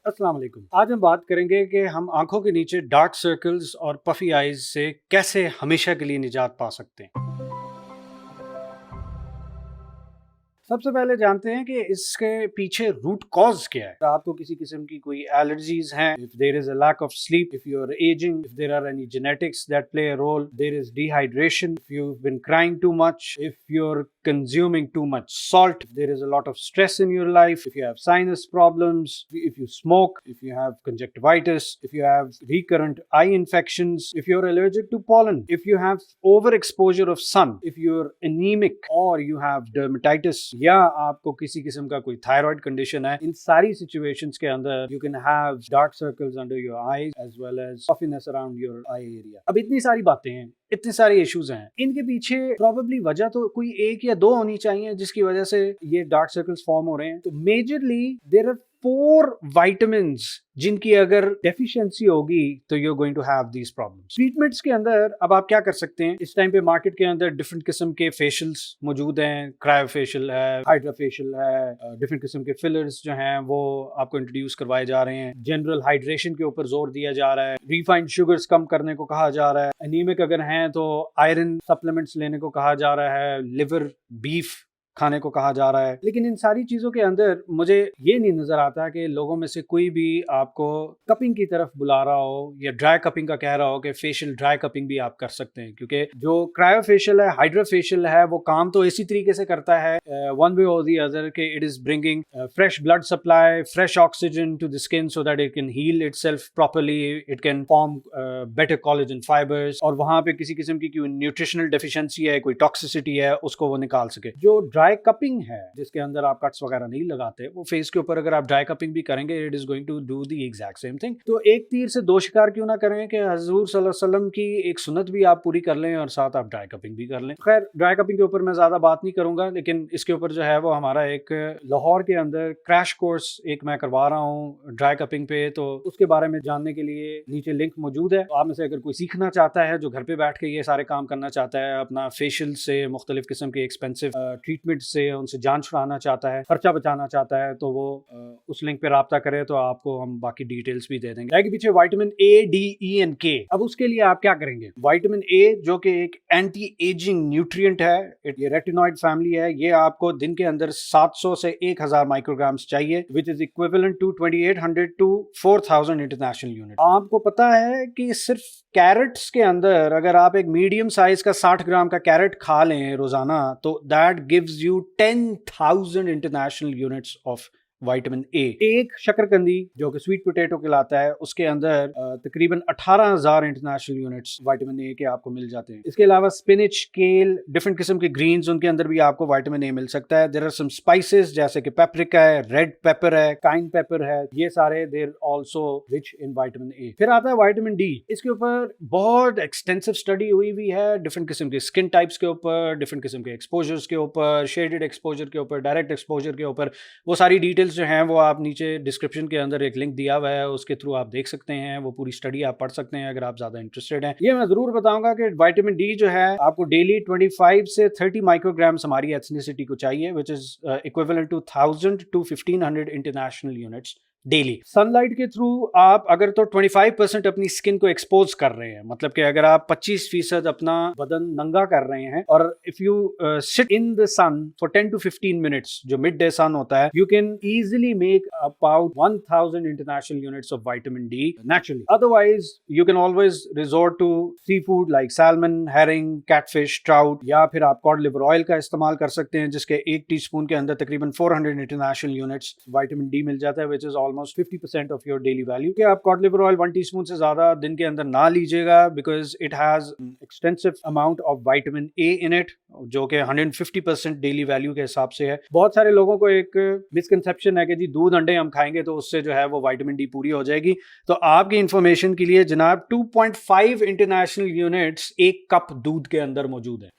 अस्सलाम वालेकुम। आज हम बात करेंगे कि हम आंखों के नीचे डार्क सर्कल्स और पफी आईज से कैसे हमेशा के लिए निजात पा सकते हैं। सबसे पहले जानते हैं कि इसके पीछे रूट कॉज क्या है। आपको किसी किस्म की कोई एलर्जीज हैं, if there is a lack of sleep, if you are ageing, if there are any genetics that play a role, there is dehydration, if you have been crying too much, if you are consuming too much salt, if there is a lot of stress in your life, if you have sinus problems, if you smoke, if you have conjunctivitis, if you have recurrent eye infections, if you're allergic to pollen, if you have overexposure of sun, if you're anemic or you have dermatitis या आपको किसी किस्म का कोई thyroid condition है, इन सारी situations के अंदर you can have dark circles under your eyes as well as puffiness around your eye area. अब इतनी सारी बातें हैं, इतने सारे इश्यूज हैं, इनके पीछे प्रोबेबली वजह तो कोई एक या दो होनी चाहिए जिसकी वजह से ये डार्क सर्कल्स फॉर्म हो रहे हैं। तो मेजरली देयर आर 4 vitamins जिनकी अगर डेफिशिएंसी होगी तो you are going to have these problems. Treatments के अंदर अब आप क्या कर सकते हैं, इस टाइम पे मार्केट के अंदर डिफरेंट किस्म के फेशियल्स मौजूद हैं, क्रायोफेशियल है, हाइड्राफेशियल है, डिफरेंट किस्म के फिलर्स जो हैं वो आपको इंट्रोड्यूस करवाए जा रहे हैं। जनरल हाइड्रेशन के ऊपर जोर दिया जा रहा है, रिफाइंड शुगर्स कम करने को कहा जा रहा है, एनीमिक अगर हैं तो आयरन सप्लीमेंट्स लेने को कहा जा रहा है, लिवर बीफ खाने को कहा जा रहा है। लेकिन इन सारी चीजों के अंदर मुझे ये नहीं नजर आता कि लोगों में से कोई भी आपको कपिंग की तरफ बुला रहा हो या ड्राई कपिंग का कह रहा हो कि फेशियल ड्राई कपिंग भी आप कर सकते हैं, क्योंकि जो क्रायोफेशियल है, हाइड्रोफेशियल है, वो काम तो इसी तरीके से करता है वन वे और दी अदर के it is bringing fresh blood supply, fresh oxygen to the skin so that it can heal itself properly, it can form better collagen fibres, और वहां पे किसी किस्म की कोई न्यूट्रिशनल डेफिशिएंसी है, कोई टॉक्सिसिटी है, उसको वो निकाल सके। जो ड्राई कपिंग है जिसके अंदर आप कट्स वगैरह नहीं लगाते, वो फेस के ऊपर अगर आप ड्राई कपिंग भी करेंगे it is going to do the exact same thing. तो एक तीर से दो शिकार क्यों ना करें कि हजूर सल्लल्लाहु अलैहि वसल्लम की एक सुन्नत भी आप पूरी कर लें और साथ आप ड्राई कपिंग भी कर लें। खैर ड्राई कपिंग के ऊपर मैं ज्यादा बात नहीं करूंगा, लेकिन इसके ऊपर जो है वो हमारा एक लाहौर के अंदर क्रैश कोर्स एक मैं करवा रहा हूँ ड्राई कपिंग पे, तो उसके बारे में जानने के लिए नीचे लिंक मौजूद है। तो आप में से अगर कोई सीखना चाहता है, जो घर पे बैठ के ये सारे काम करना चाहता है, अपना फेशियल से मुख्तलिफ किस्म के एक्सपेंसिव ट्रीटमेंट से उनसे जान छुड़ाना चाहता है, खर्चा बचाना चाहता है, तो वो उस लिंक पे राब्ता करे, तो आपको हम बाकी डिटेल्स भी दे देंगे। पीछे vitamin A, D, E and के। अब उसके लिए आप क्या करेंगे, विटामिन ए जो कि एक एंटी एजिंग न्यूट्रिएंट है, ये रेटिनॉइड फैमिली है, ये आपको दिन के अंदर 700 से 1000 माइक्रोग्राम्स चाहिए, which is equivalent to 2800 to 4000 international unit. आपको पता है कि सिर्फ कैरेट्स के अंदर अगर आप एक मीडियम साइज का 60 ग्राम का कैरेट खा लें रोजाना, तो that gives you 10,000 international units of vitamin A. एक शकरकंदी जो कि स्वीट पोटैटो कहलाता है, उसके अंदर तकरीबन 18,000 इंटरनेशनल यूनिट्स विटामिन ए के आपको मिल जाते हैं। इसके अलावा स्पिनच, केल, डिफरेंट किस्म के ग्रीन्स, उनके अंदर भी आपको विटामिन ए मिल सकता है। देयर आर सम स्पाइसेस जैसे कि पेपरिका है, रेड पेपर है, काइन पेपर है, ये सारे they're also rich in vitamin A. फिर आता है विटामिन डी। इसके ऊपर बहुत एक्सटेंसिव स्टडी हुई हुई है, डिफरेंट किस्म के स्किन टाइप्स के ऊपर, डिफरेंट किस्म के एक्सपोजर्स के ऊपर, शेडेड एक्सपोजर के ऊपर, डायरेक्ट एक्सपोजर के ऊपर। वो सारी डिटेल्स जो हैं वो आप नीचे डिस्क्रिप्शन के अंदर एक लिंक दिया हुआ है, उसके थ्रू आप देख सकते हैं, वो पूरी स्टडी आप पढ़ सकते हैं अगर आप ज्यादा इंटरेस्टेड हैं। ये मैं जरूर बताऊंगा कि विटामिन डी जो है आपको डेली 25 से 30 माइक्रोग्राम्स हमारी एथनिसिटी को चाहिए, which is equivalent to 1000 to 1500 international units daily. Sunlight के थ्रू आप अगर तो 25% अपनी स्किन को एक्सपोज कर रहे हैं, मतलब कि अगर आप 25% अपना बदन नंगा कर रहे हैं, और if you sit in the sun for 10 to 15 minutes, जो मिड डे सन होता है, you can easily make about 1000 international units of vitamin D naturally. Otherwise you can always resort to seafood like salmon, herring, catfish, trout, या फिर आप cod liver oil का इस्तेमाल कर सकते हैं, जिसके 1 टीस्पून के अंदर तकरीबन 400 इंटरनेशनल यूनिट्स विटामिन डी मिल जाता है, विच is almost 50% of your daily value. कि आप कॉड लिवर ऑयल 1 टीस्पून से ज्यादा दिन के अंदर ना लीजिएगा, because it has extensive amount of vitamin A in it, जो कि 150% डेली वैल्यू के हिसाब से है। बहुत सारे लोगों को एक मिसकंसेप्शन है कि जी दूध अंडे हम खाएंगे तो उससे जो है वो विटामिन डी पूरी हो जाएगी। तो आपकी इंफॉर्मेशन के लिए जनाब 2.5 इंटरनेशनल यूनिट्स एक कप दूध के अंदर मौजूद है।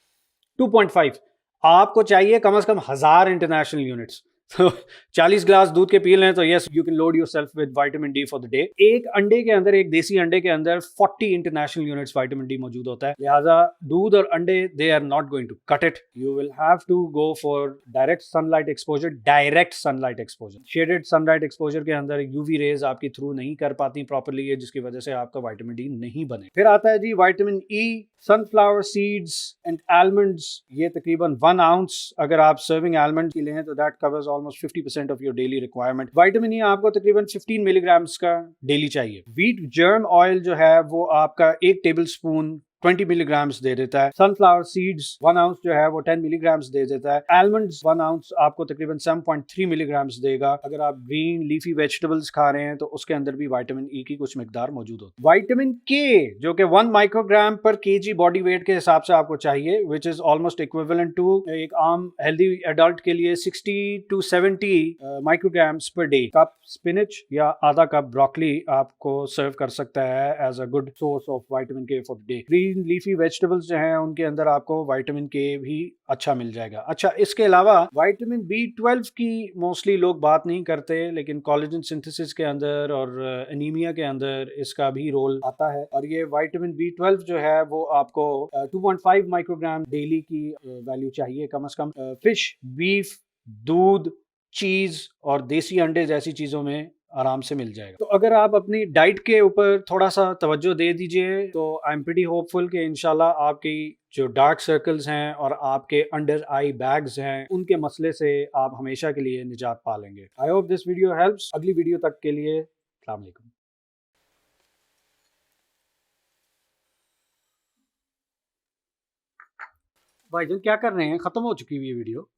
2.5 आपको चाहिए कम से कम 1000 इंटरनेशनल यूनिट्स। तो 40 ग्लास दूध के पी लें तो yes you can load yourself with vitamin D for the day. एक अंडे के अंदर, एक देसी अंडे के अंदर 40 इंटरनेशनल यूनिट्स विटामिन डी मौजूद होता है। लिहाजा दूध और अंडे they are not going to cut it, you will have to go for direct sunlight exposure. Shaded sunlight exposure के अंदर यूवी रेज आपकी थ्रू नहीं कर पाती प्रॉपर्ली है, जिसकी वजह से आपका विटामिन डी नहीं बने। फिर आता है जी vitamin E, sunflower seeds and almonds. ये तकरीबन 1 आउंस अगर आप सर्विंग आलमंड की लें तो that covers almost 50% of your daily requirement. Vitamin E आपको तकरीबन 15 मिलीग्राम्स का डेली चाहिए। व्हीट जर्म ऑयल जो है वो आपका 1 टेबल स्पून 20 मिलीग्राम्स दे देता है। सनफ्लावर सीड्स 1 आउंस जो है वो 10 मिलीग्राम्स दे देता है। आलमंड्स 1 आउंस आपको तकरीबन 7.3 मिलीग्राम्स देगा। अगर आप ग्रीन लीफी वेजिटेबल्स खा रहे हैं तो उसके अंदर भी विटामिन ई की कुछ मिकदार मौजूद होती है। विटामिन के जो कि 1 माइक्रोग्राम पर केजी बॉडी वेट के हिसाब से आपको चाहिए, which is almost equivalent to एक आम हेल्दी एडल्ट के लिए 60 to 70 micrograms per day. Cup spinach या आधा कप ब्रोकली आपको सर्व कर सकता है as a good source of vitamin K for the day. Green leafy vegetables जो हैं उनके अंदर आपको विटामिन के भी अच्छा मिल जाएगा। अच्छा, इसके अलावा विटामिन B12 की मोस्टली लोग बात नहीं करते, लेकिन कोलेजन सिंथेसिस के अंदर और एनीमिया के अंदर इसका भी रोल आता है। और ये विटामिन B12 जो है वो आपको 2.5 माइक्रोग्राम डेली की वैल्यू चाहिए कम से कम। फिश, बीफ, दूध, चीज और देसी अंडे जैसी चीजों में आराम से मिल जाएगा। तो अगर आप अपनी डाइट के ऊपर थोड़ा सा तवज्जो दे दीजिए तो आई एम प्रीटी होपफुल कि इंशाल्लाह आपकी जो डार्क सर्कल्स हैं और आपके अंडर आई बैग्स हैं उनके मसले से आप हमेशा के लिए निजात पा लेंगे। I hope this video helps. अगली वीडियो तक के लिए अस्सलाम वालेकुम। भाईजान क्या कर रहे हैं? खत्म हो चुकी हुई वीडियो।